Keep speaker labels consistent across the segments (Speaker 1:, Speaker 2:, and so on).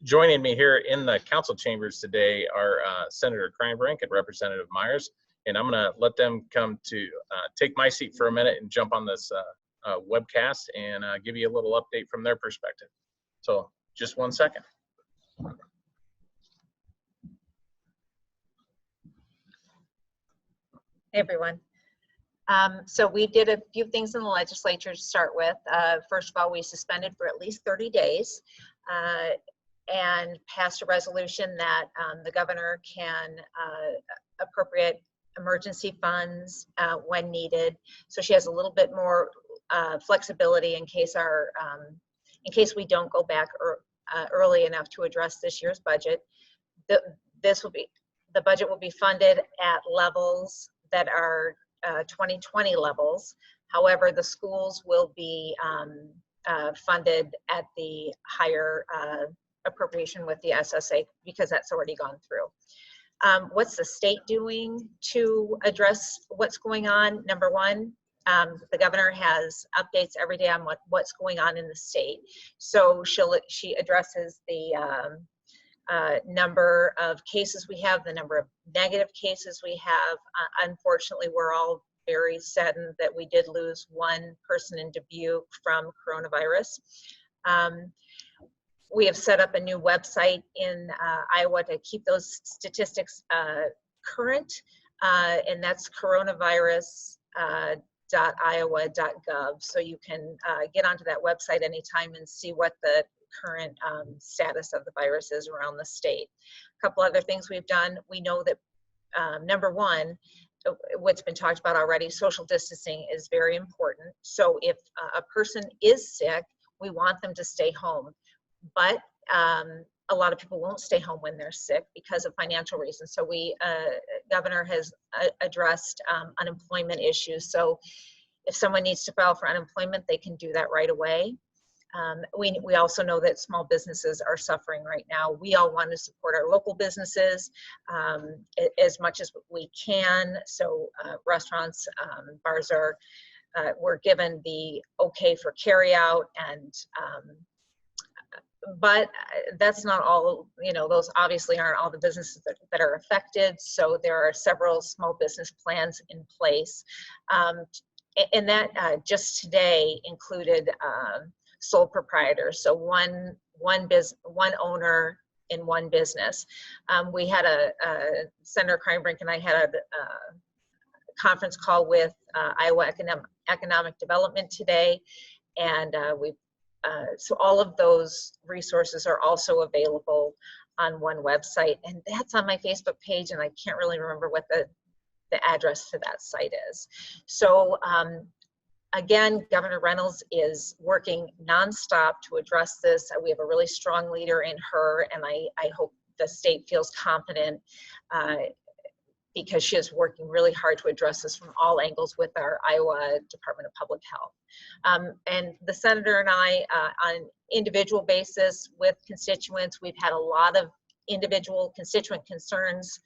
Speaker 1: Joining me here in the council chambers today are Senator Kreinbrink and Representative Myers, and I'm going to let them come to take my seat for a minute and jump on this webcast and give you a little update from their perspective. So just 1 second.
Speaker 2: Hey everyone. So we did a few things in the legislature to start with. First of all, we suspended for at least 30 days and passed a resolution that the governor can appropriate emergency funds when needed. So she has a little bit more flexibility in case we don't go back early enough to address this year's budget. The budget will be funded at levels that are 2020 levels. However, the schools will be funded at the higher appropriation with the SSA because that's already gone through. What's the state doing to address what's going on? Number one, the governor has updates every day on what's going on in the state. So she addresses the number of cases we have, the number of negative cases we have. Unfortunately, we're all very saddened that we did lose one person in Dubuque from coronavirus. We have set up a new website in Iowa to keep those statistics current, and that's coronavirus.iowa.gov. So you can get onto that website anytime and see what the current status of the virus is around the state. A couple other things we've done. We know that number one, what's been talked about already, social distancing is very important. So if a person is sick, we want them to stay home. But a lot of people won't stay home when they're sick because of financial reasons. So governor has addressed unemployment issues. So if someone needs to file for unemployment, they can do that right away. We also know that small businesses are suffering right now. We all want to support our local businesses as much as we can. So restaurants, bars were given the okay for carry out, and but that's not all, those obviously aren't all the businesses that are affected. So there are several small business plans in place. And that just today included sole proprietors. So one owner in one business. We had Senator Kreinbrink and I had a conference call with Iowa Economic Development today, and so all of those resources are also available on one website, and that's on my Facebook page, and I can't really remember what the address to that site is. So again, Governor Reynolds is working nonstop to address this. We have a really strong leader in her, and I hope the state feels confident because she is working really hard to address this from all angles with our Iowa Department of Public Health. And the senator and I, on an individual basis with constituents, we've had a lot of individual constituent concerns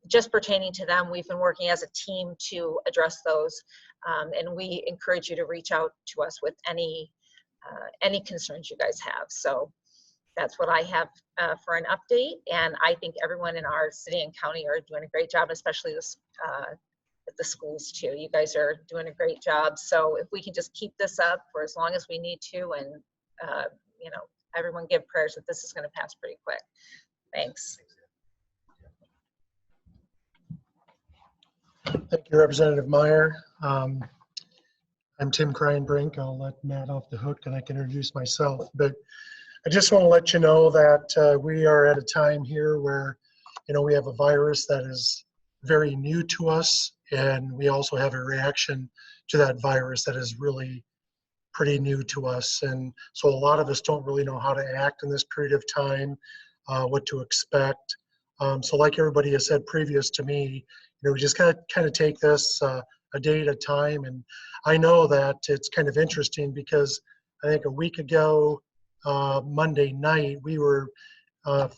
Speaker 2: just pertaining to them. We've been working as a team to address those, and we encourage you to reach out to us with any concerns you guys have. So that's what I have for an update, and I think everyone in our city and county are doing a great job, especially with the schools too. You guys are doing a great job. So if we can just keep this up for as long as we need to, and everyone give prayers that this is going to pass pretty quick. Thanks.
Speaker 3: Thank you, Representative Meyer. I'm Tim Kreinbrink. I'll let Matt off the hook and I can introduce myself. But I just want to let you know that we are at a time here where, we have a virus that is very new to us, and we also have a reaction to that virus that is really pretty new to us. And so a lot of us don't really know how to act in this period of time, what to expect. So like everybody has said previous to me, we just kind of take this a day at a time. And I know that it's kind of interesting because I think a week ago, Monday night, we were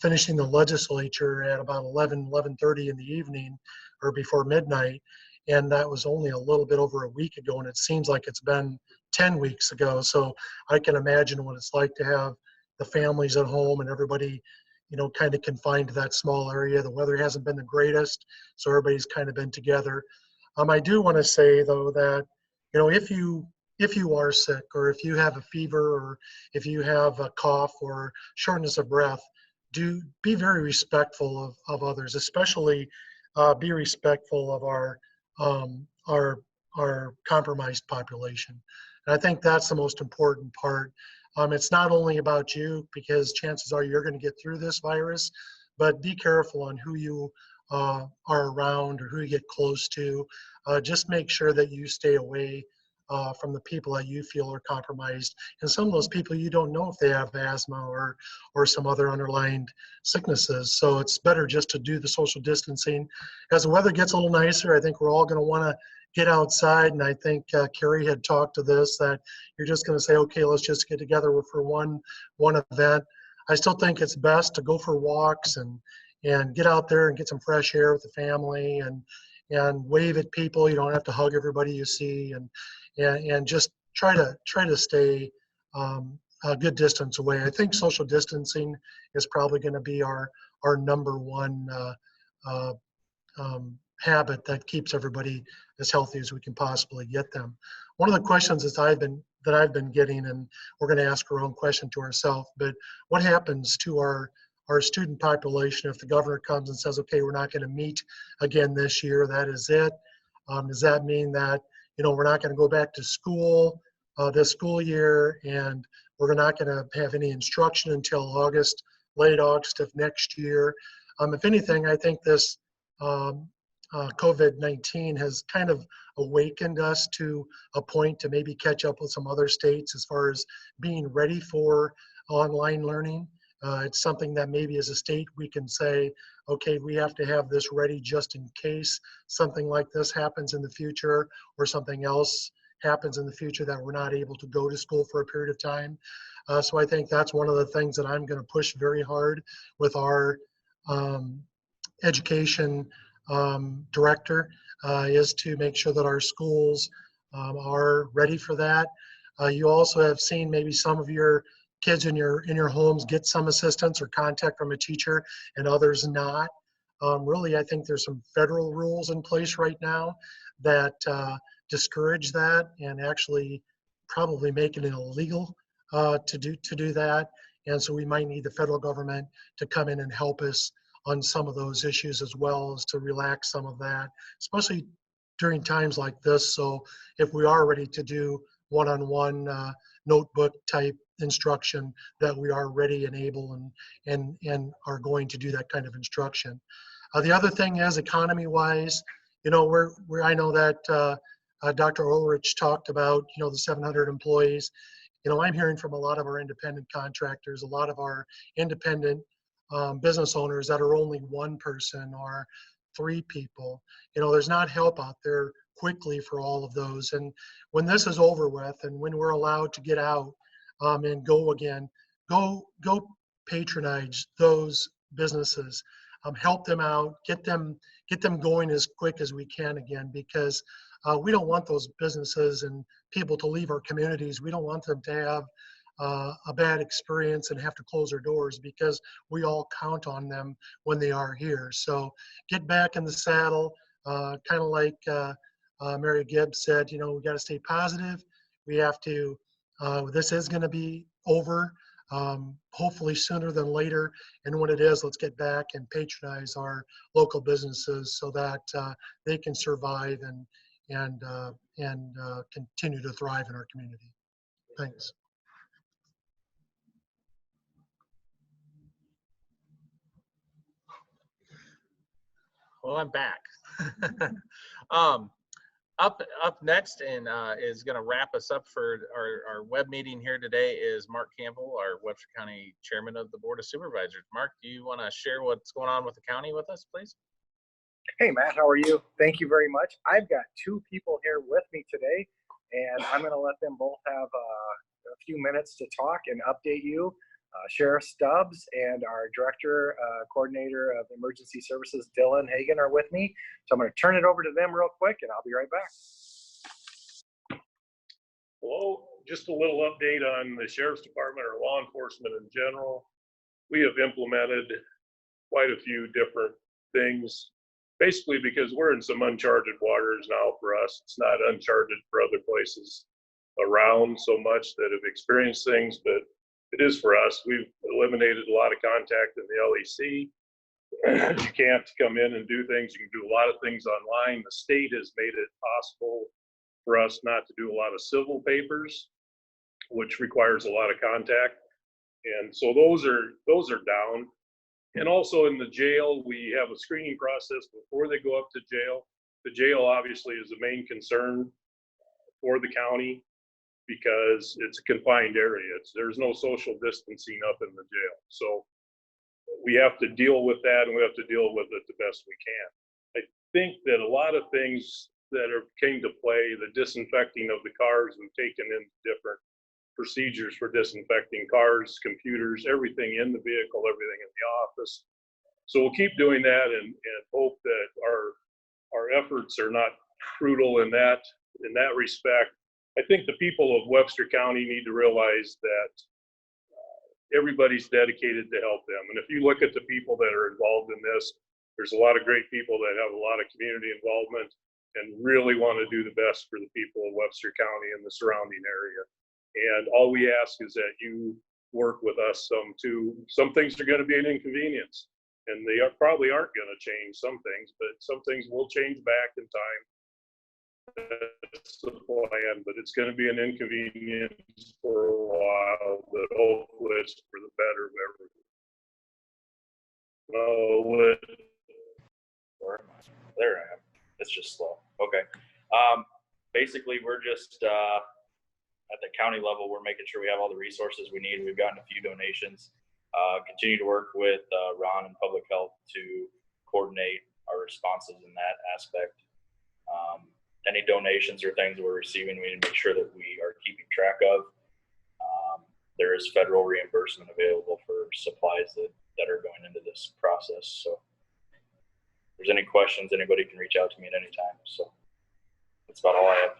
Speaker 3: finishing the legislature at about 11:30 in the evening or before midnight. And that was only a little bit over a week ago. And it seems like it's been 10 weeks ago. So I can imagine what it's like to have the families at home and everybody, kind of confined to that small area. The weather hasn't been the greatest, so everybody's kind of been together. I do want to say though that, if you are sick, or if you have a fever, or if you have a cough or shortness of breath, do be very respectful of others, especially be respectful of um, our our compromised population. And I think that's the most important part. It's not only about you, because chances are you're going to get through this virus, but be careful on who you are around or who you get close to. Just make sure that you stay away from the people that you feel are compromised. And some of those people, you don't know if they have asthma or some other underlying sicknesses. So it's better just to do the social distancing. As the weather gets a little nicer, I think we're all going to want to get outside. And I think Carrie had talked to this, that you're just going to say, okay, let's just get together for one event. I still think it's best to go for walks and get out there and get some fresh air with the family and wave at people. You don't have to hug everybody you see, and just try to stay a good distance away. I think social distancing is probably going to be our number one habit that keeps everybody as healthy as we can possibly get them. One of the questions that I've been getting, and we're going to ask our own question to ourselves, but what happens to our student population if the governor comes and says, okay, we're not going to meet again this year, that is it? Does that mean that, we're not going to go back to school this school year, and we're not going to have any instruction until August, late August of next year? If anything, I think this COVID-19 has kind of awakened us to a point to maybe catch up with some other states as far as being ready for online learning. It's something that maybe as a state we can say, okay, we have to have this ready just in case something like this happens in the future, or something else happens in the future that we're not able to go to school for a period of time. So I think that's one of the things that I'm going to push very hard with our education director, is to make sure that our schools are ready for that. You also have seen maybe some of your kids in your homes get some assistance or contact from a teacher, and others not. Really, I think there's some federal rules in place right now that discourage that, and actually probably make it illegal to do that. And so we might need the federal government to come in and help us on some of those issues, as well as to relax some of that, especially during times like this. So if we are ready to do one-on-one notebook type instruction, that we are ready and able and are going to do that kind of instruction. The other thing is, economy wise, I know that Dr. Ulrich talked about, the 700 employees. I'm hearing from a lot of our independent contractors, a lot of our independent business owners that are only one person or 3 people. There's not help out there quickly for all of those. And when this is over with, and when we're allowed to get out and go again, go patronize those businesses, help them out, get them going as quick as we can again, because we don't want those businesses and people to leave our communities. We don't want them to have a bad experience and have to close their doors, because we all count on them when they are here. So get back in the saddle, kind of like Mary Gibbs said, we got to stay positive. We have to, this is going to be over, hopefully sooner than later. And when it is, let's get back and patronize our local businesses so that they can survive and continue to thrive in our community. Thanks.
Speaker 1: Well, I'm back. Up next, and is going to wrap us up for our web meeting here today, is Mark Campbell, our Webster County Chairman of the Board of Supervisors. Mark, do you want to share what's going on with the county with us, please?
Speaker 4: Hey, Matt, how are you? Thank you very much. I've got 2 people here with me today, and I'm going to let them both have a few minutes to talk and update you. Sheriff Stubbs and our Director, Coordinator of Emergency Services, Dylan Hagan, are with me. So I'm going to turn it over to them real quick, and I'll be right back.
Speaker 5: Hello, just a little update on the sheriff's department or law enforcement in general. We have implemented quite a few different things, basically because we're in some uncharted waters now for us. It's not uncharted for other places around so much that have experienced things, but it is for us. We've eliminated a lot of contact in the LEC. You can't come in and do things. You can do a lot of things online. The state has made it possible for us not to do a lot of civil papers, which requires a lot of contact. And so those are down. And also in the jail, we have a screening process before they go up to jail. The jail obviously is the main concern for the county because it's a confined area. There's no social distancing up in the jail. So we have to deal with that, and we have to deal with it the best we can. I think that a lot of things that came to play, the disinfecting of the cars, we've taken in different procedures for disinfecting cars, computers, everything in the vehicle, everything in the office. So we'll keep doing that and hope that our efforts are not brutal in that respect. I think the people of Webster County need to realize that everybody's dedicated to help them. And if you look at the people that are involved in this, there's a lot of great people that have a lot of community involvement and really want to do the best for the people of Webster County and the surrounding area. And all we ask is that you work with us some too. Some things are going to be an inconvenience, and they probably aren't going to change some things, but some things will change back in time. That's the plan, but it's going to be an inconvenience for a while, but hopefully it's for the better of everyone.
Speaker 6: There I am. It's just slow. Okay. Basically, we're just at the county level, we're making sure we have all the resources we need. We've gotten a few donations. Continue to work with Ron and Public Health to coordinate our responses in that aspect. Any donations or things we're receiving, we need to make sure that we are keeping track of. There is federal reimbursement available for supplies that are going into this process. So if there's any questions, anybody can reach out to me at any time. So that's about all I have.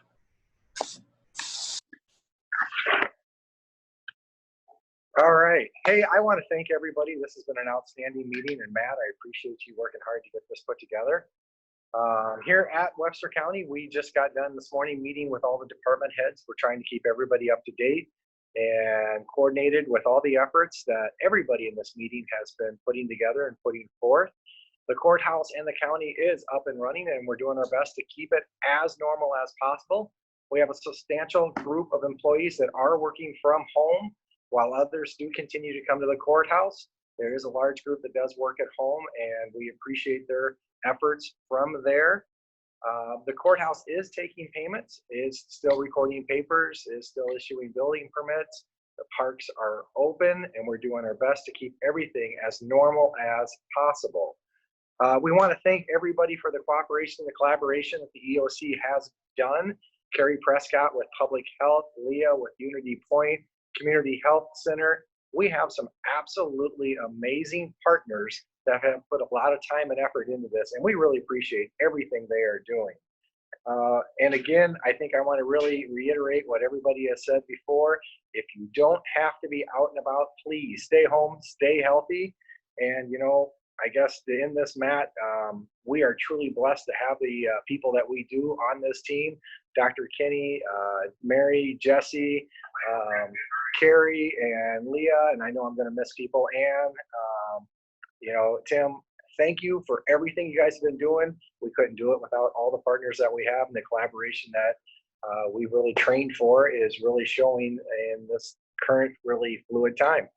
Speaker 4: All right. Hey, I want to thank everybody. This has been an outstanding meeting. And Matt, I appreciate you working hard to get this put together. Here at Webster County, we just got done this morning meeting with all the department heads. We're trying to keep everybody up to date and coordinated with all the efforts that everybody in this meeting has been putting together and putting forth. The courthouse and the county is up and running, and we're doing our best to keep it as normal as possible. We have a substantial group of employees that are working from home, while others do continue to come to the courthouse. There is a large group that does work at home, and we appreciate their efforts from there. The courthouse is taking payments, is still recording papers, is still issuing building permits. The parks are open, and we're doing our best to keep everything as normal as possible. We want to thank everybody for the cooperation and the collaboration that the EOC has done. Carrie Prescott with Public Health, Leah with Unity Point Community Health Center. We have some absolutely amazing partners that have put a lot of time and effort into this, and we really appreciate everything they are doing. And again, I think I want to really reiterate what everybody has said before. If you don't have to be out and about, please stay home, stay healthy. And, you know, I guess to end this, Matt, we are truly blessed to have the people that we do on this team. Dr. Kenny, Mary, Jesse, Carrie, and Leah, and I know I'm going to miss people, and you know, Tim, thank you for everything you guys have been doing. We couldn't do it without all the partners that we have, and the collaboration that we really trained for is really showing in this current really fluid time.